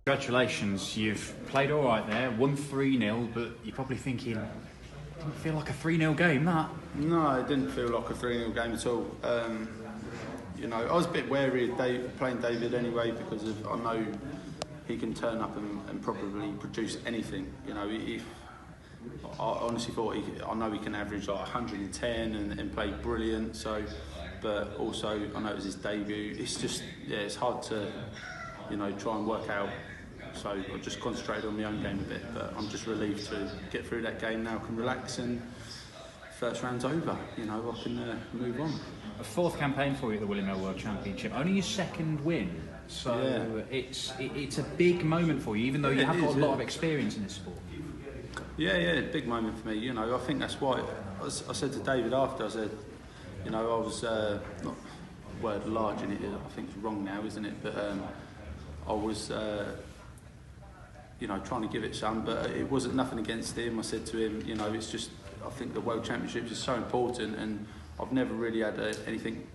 Congratulations, you've played all right there, won 3-0, but you're probably thinking, doesn't feel like a 3-0 game, that? No, it didn't feel like a 3-0 game at all. I was a bit wary of playing David anyway because I know he can turn up and probably produce anything. I honestly thought I know he can average like 110 and play brilliant. But also I know it was his debut. It's just it's hard to try and work out. So I just concentrated on my own game a bit. But I'm just relieved to get through that game now. I can relax and first round's over. I can move on. A fourth campaign for you at the William Hill World Championship. Only your second win. So yeah. It's a big moment for you, even though you have got a lot of experience in this sport. Yeah, big moment for me. I think that's why I said to David after, I said, I was not word large in it. I think it's wrong now, isn't it? But I was, trying to give it some, but it wasn't nothing against him. I said to him, it's just I think the World Championships is so important, and I've never really had anything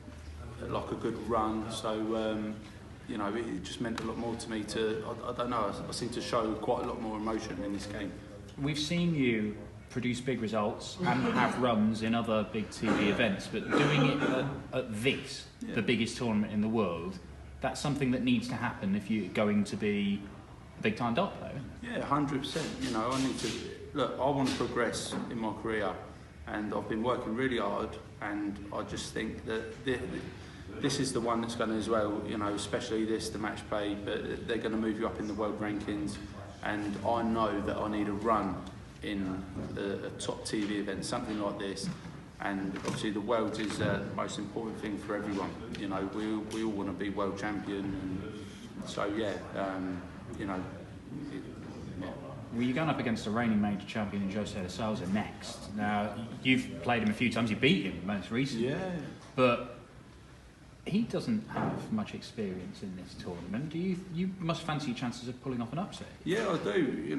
like a good run. So. It just meant a lot more to me I don't know, I seem to show quite a lot more emotion in this game. We've seen you produce big results and have runs in other big TV events, but doing it at this, the biggest tournament in the world, that's something that needs to happen if you're going to be a big time dart player. Yeah, 100%. I need to, look, I want to progress in my career, and I've been working really hard, and I just think that this is the one that's going to as well, especially the match play, but they're going to move you up in the world rankings, and I know that I need a run in a top TV event, something like this, and obviously the world is the most important thing for everyone. We all want to be world champion, and so Well, you're going up against a reigning major champion in Jose de Sousa next. Now, you've played him a few times, you beat him most recently. Yeah. But he doesn't have much experience in this tournament. Do you must fancy your chances of pulling off an upset? Yeah, I do.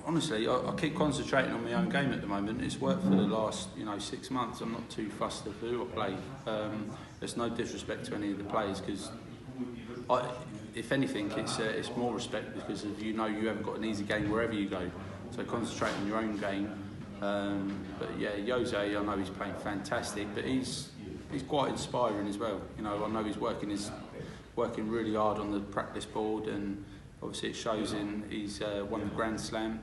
Honestly, I keep concentrating on my own game at the moment. It's worked for the last 6 months. I'm not too fussed of who I play. There's no disrespect to any of the players, because if anything, it's more respect because you haven't got an easy game wherever you go. So concentrate on your own game. But yeah, Jose, I know he's playing fantastic, but he's quite inspiring as well. I know he's working really hard on the practice board, and obviously it shows he's won the Grand Slam.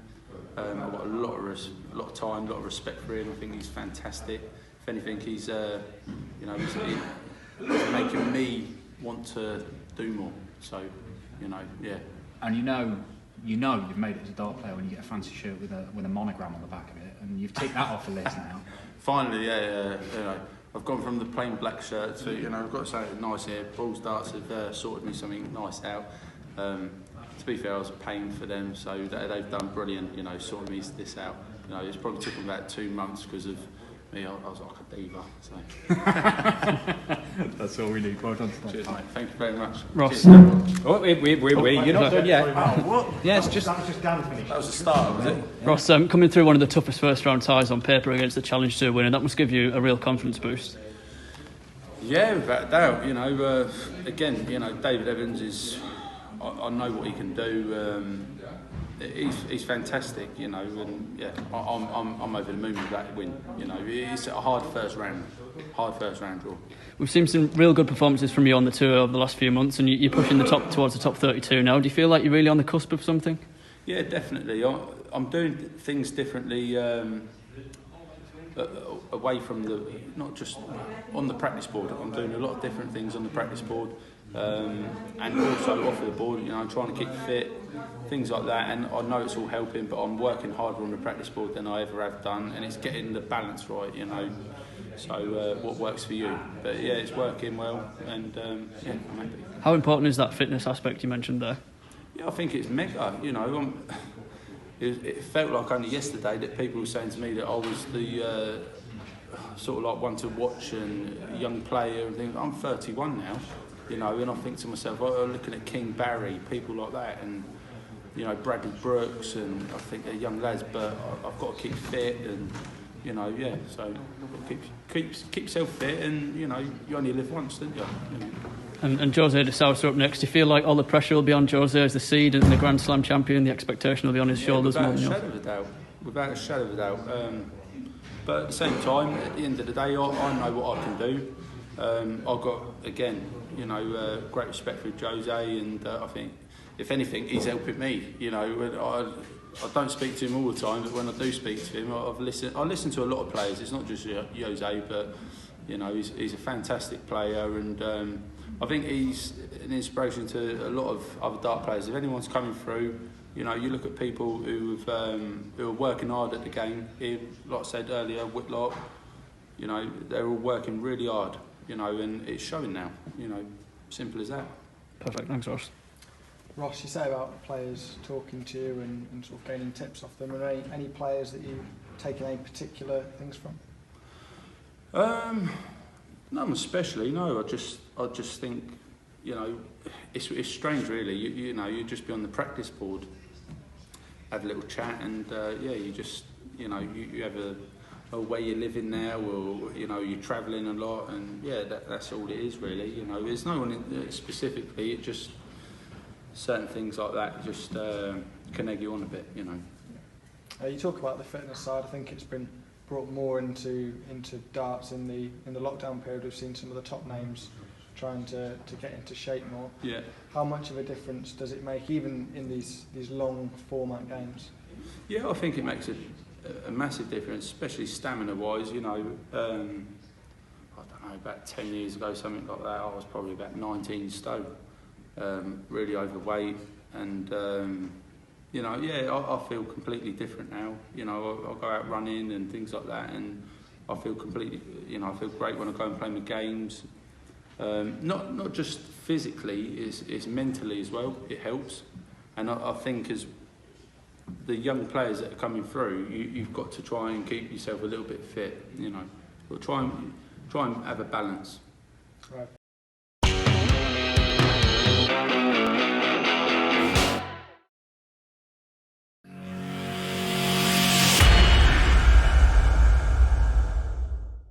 I've got a lot of time, a lot of respect for him. I think he's fantastic. If anything, he's he's making me want to do more. So, yeah. And you've made it as a dart player when you get a fancy shirt with a monogram on the back of it, and you've ticked that off the list now. Finally, yeah. I've gone from the plain black shirt to, I've got something nice here. Balls Darts have sorted me something nice out. To be fair, I was paying for them, so they've done brilliant, sorted me this out. It's probably took them about 2 months because of me. I was like a diva, so. That's all we need. Well done. Cheers, mate. Thank you very much. Ross. Wait, you're not done yet. Oh, what? Yeah, that was just Dan finished. That was the start, was it? Ross, coming through one of the toughest first round ties on paper against the Challenge Tour winner, that must give you a real confidence boost. Yeah, without a doubt. Again, David Evans is. I know what he can do. He's fantastic, and yeah, I'm over the moon with that win. It's a hard first round draw. We've seen some real good performances from you on the tour over the last few months, and you're pushing towards the top 32 now. Do you feel like you're really on the cusp of something? Yeah, definitely. I'm doing things differently. Away from not just on the practice board. I'm doing a lot of different things on the practice board, and also off of the board. I'm trying to keep fit, things like that. And I know it's all helping, but I'm working harder on the practice board than I ever have done, and it's getting the balance right. So what works for you? But yeah, it's working well, and I'm happy. How important is that fitness aspect you mentioned there? Yeah, I think it's mega. It felt like only yesterday that people were saying to me that I was the sort of like one to watch and young player and things. I'm 31 now, and I think to myself, looking at King Barry, people like that, and Bradley Brooks, and I think they're young lads, but I've got to keep fit, and you know, yeah. So keep yourself fit, and you know, you only live once, don't you? And Jose de Sousa up next. Do you feel like all the pressure will be on Jose as the seed and the Grand Slam champion? The expectation will be on his shoulders more than yours? Without a shadow of a doubt. But at the same time, at the end of the day, I know what I can do. I've got, again, you know, great respect for Jose, and I think, if anything, he's helping me. You know, I don't speak to him all the time, but when I do speak to him, I listen to a lot of players. It's not just Jose, but you know, he's a fantastic player, and I think he's an inspiration to a lot of other dart players. If anyone's coming through, you know, you look at people who are working hard at the game. Like I said earlier, Whitlock, you know, they're all working really hard, you know, and it's showing now, you know, simple as that. Perfect, thanks Ross. Ross, you say about players talking to you and sort of gaining tips off them. Are there any players that you've taken any particular things from? None especially, no. I just think, you know, it's strange really. You know, you just be on the practice board, have a little chat, and yeah, you just, you know, you have a way you're living now, or you know, you're travelling a lot, and yeah, that's all it is really. You know, there's no one specifically. It just certain things like that just can egg you on a bit, you know. You talk about the fitness side. I think it's been brought more into darts in the lockdown period. We've seen some of the top names trying to get into shape more. Yeah. How much of a difference does it make, even in these long format games? Yeah, I think it makes a massive difference, especially stamina-wise. You know, I don't know, about 10 years ago, something like that, I was probably about 19 stone, really overweight, and you know, yeah, I feel completely different now. You know, I go out running and things like that, and I feel completely, you know, I feel great when I go and play my games. Not just physically, it's mentally as well. It helps, and I think as the young players that are coming through, you've got to try and keep yourself a little bit fit. You know, or try and have a balance. Right.